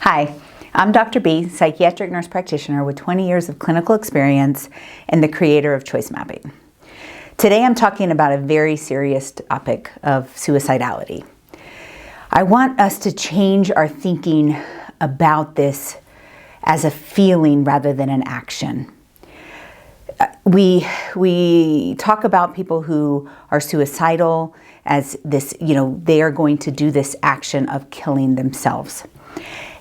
Hi, I'm Dr. B, psychiatric nurse practitioner with 20 years of clinical experience and the creator of choice mapping. Today I'm talking about a very serious topic of suicidality. I want us to change our thinking about this as a feeling rather than an action. We talk about people who are suicidal as this, they are going to do this action of killing themselves.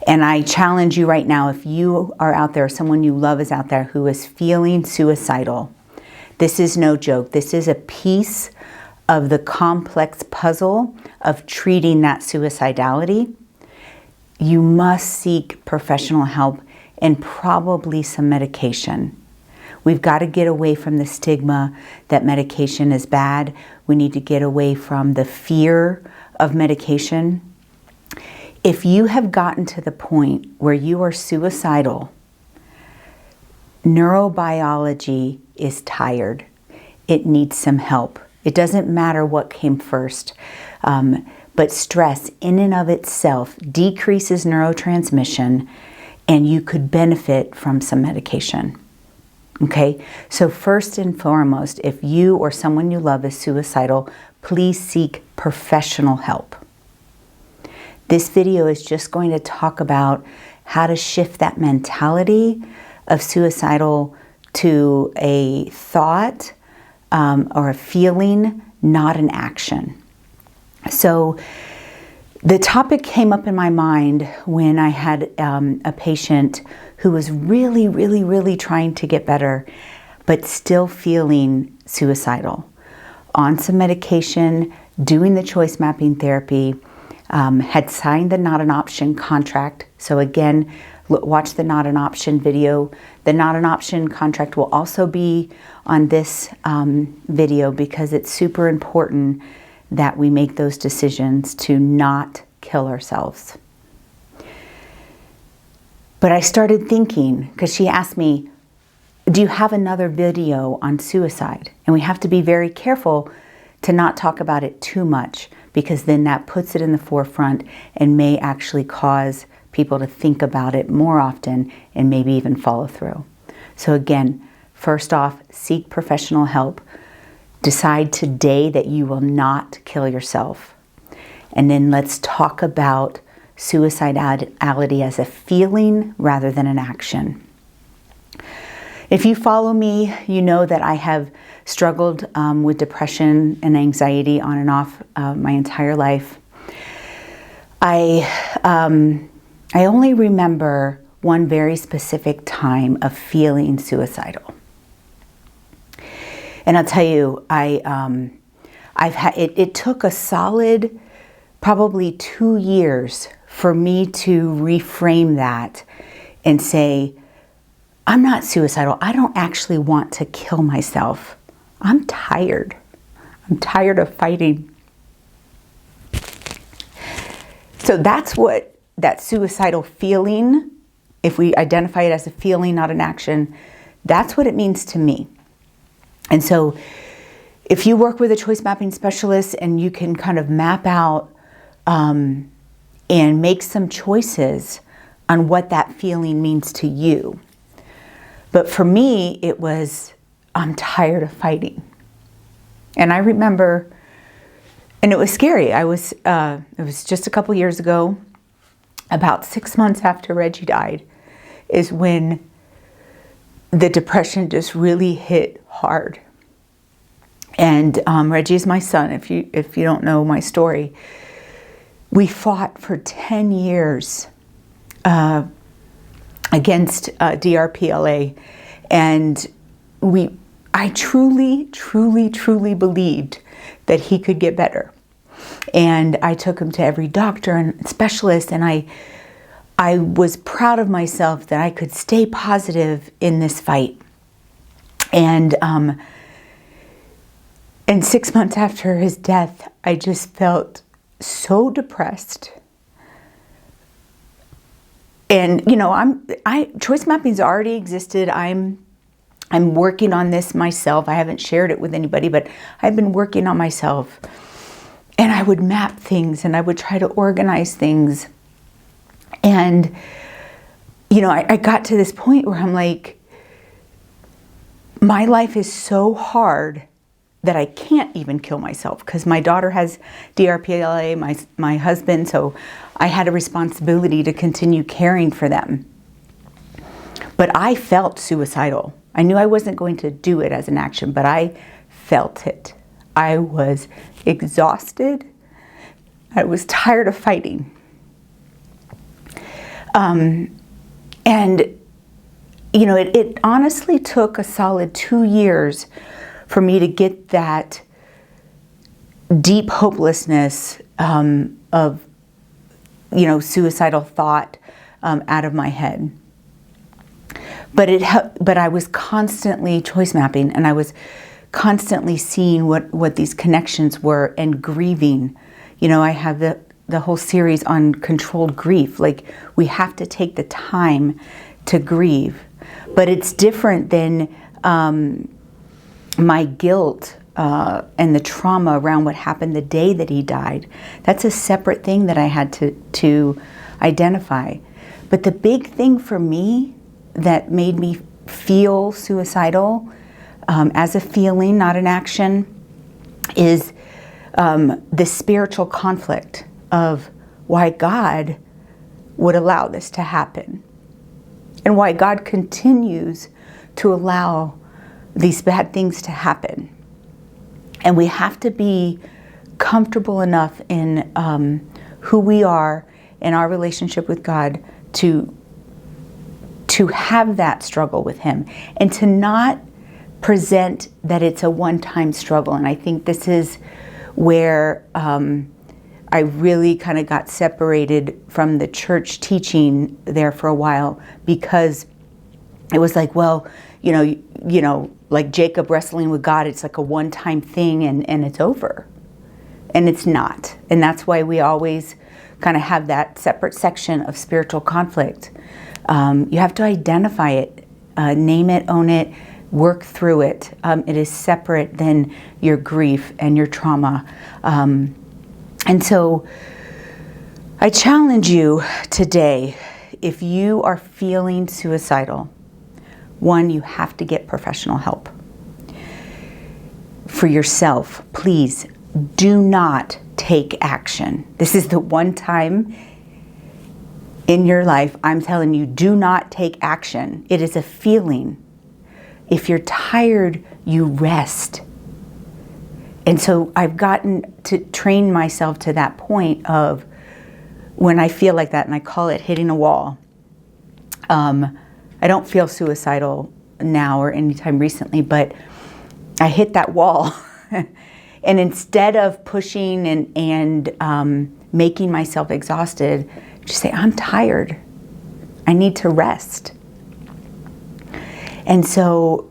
And I challenge you right now, if you are out there, someone you love is out there who is feeling suicidal, this is no joke. This is a piece of the complex puzzle of treating that suicidality. You must seek professional help and probably some medication. We've got to get away from the stigma that medication is bad. We need to get away from the fear of medication. If you have gotten to the point where you are suicidal, neurobiology is tired. It needs some help. It doesn't matter what came first, but stress in and of itself decreases neurotransmission, and you could benefit from some medication. Okay, so first and foremost, if you or someone you love is suicidal, please seek professional help. This video is just going to talk about how to shift that mentality of suicidal to a thought or a feeling, not an action. So the topic came up in my mind when I had a patient who was really trying to get better, but still feeling suicidal. On some medication, doing the choice mapping therapy, had signed the not an option contract. So again, watch the not an option video. The not an option contract will also be on this video because it's super important that we make those decisions to not kill ourselves. But I started thinking, because she asked me, do you have another video on suicide? And we have to be very careful to not talk about it too much, because then that puts it in the forefront and may actually cause people to think about it more often and maybe even follow through. So again, first off, seek professional help. Decide today that you will not kill yourself. And then let's talk about suicidality as a feeling rather than an action. If you follow me, you know that I have struggled with depression and anxiety on and off my entire life. I only remember one very specific time of feeling suicidal. And I'll tell you, it took a solid probably 2 years for me to reframe that and say, I'm not suicidal. I don't actually want to kill myself. I'm tired. I'm tired of fighting. So that's what that suicidal feeling, if we identify it as a feeling, not an action, that's what it means to me. And so if you work with a choice mapping specialist and you can kind of map out and make some choices on what that feeling means to you. But for me, it was, I'm tired of fighting. And I remember, and it was scary. It was just a couple years ago, about 6 months after Reggie died, is when the depression just really hit hard. And Reggie is my son. If you don't know my story, we fought for 10 years against DRPLA, and I truly believed that he could get better. And I took him to every doctor and specialist, and I was proud of myself that I could stay positive in this fight. And 6 months after his death, I just felt so depressed. And choice mapping's already existed. I'm working on this myself. I haven't shared it with anybody, but I've been working on myself. And I would map things and I would try to organize things. And, I got to this point where I'm like, my life is so hard that I can't even kill myself, because my daughter has DRPLA, my husband, so I had a responsibility to continue caring for them. But I felt suicidal. I knew I wasn't going to do it as an action, but I felt it. I was exhausted. I was tired of fighting. It honestly took a solid 2 years for me to get that deep hopelessness of suicidal thought out of my head. But I was constantly choice mapping, and I was constantly seeing what these connections were and grieving. I have the whole series on controlled grief. Like, we have to take the time to grieve. But it's different than my guilt and the trauma around what happened the day that he died. That's a separate thing that I had to identify. But the big thing for me that made me feel suicidal as a feeling, not an action, is the spiritual conflict of why God would allow this to happen, and why God continues to allow these bad things to happen. And we have to be comfortable enough in who we are in our relationship with God to have that struggle with Him, and to not present that it's a one-time struggle. And I think this is where I really kind of got separated from the church teaching there for a while, because it was like, well, like Jacob wrestling with God, it's like a one-time thing and it's over. And it's not. And that's why we always kind of have that separate section of spiritual conflict. You have to identify it, name it, own it, work through it. It is separate than your grief and your trauma. And so I challenge you today, if you are feeling suicidal, one, you have to get professional help. For yourself, please do not take action. This is the one time in your life I'm telling you, do not take action. It is a feeling. If you're tired, you rest. And so I've gotten to train myself to that point of when I feel like that, and I call it hitting a wall. I don't feel suicidal now or anytime recently, but I hit that wall. And instead of pushing and making myself exhausted, just say, I'm tired. I need to rest. And so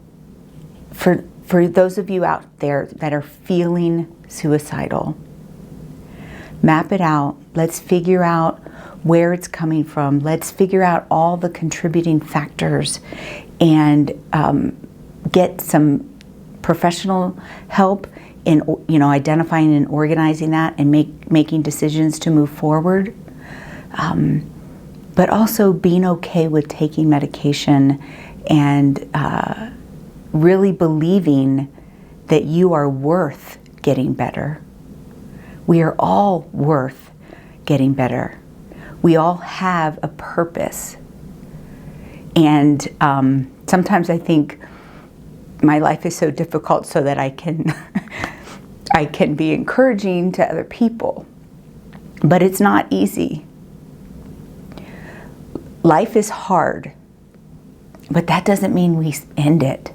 for those of you out there that are feeling suicidal, map it out. Let's figure out where it's coming from. Let's figure out all the contributing factors and get some professional help in identifying and organizing that and making decisions to move forward. But also being okay with taking medication and really believing that you are worth getting better. We are all worth getting better. We all have a purpose. And sometimes I think my life is so difficult so that I can I can be encouraging to other people. But it's not easy. Life is hard, but that doesn't mean we end it.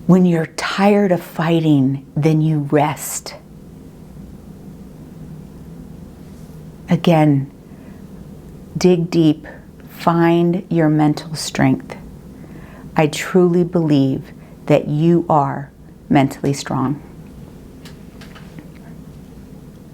When you're tired of fighting, then you rest. Again, dig deep, find your mental strength. I truly believe that you are mentally strong.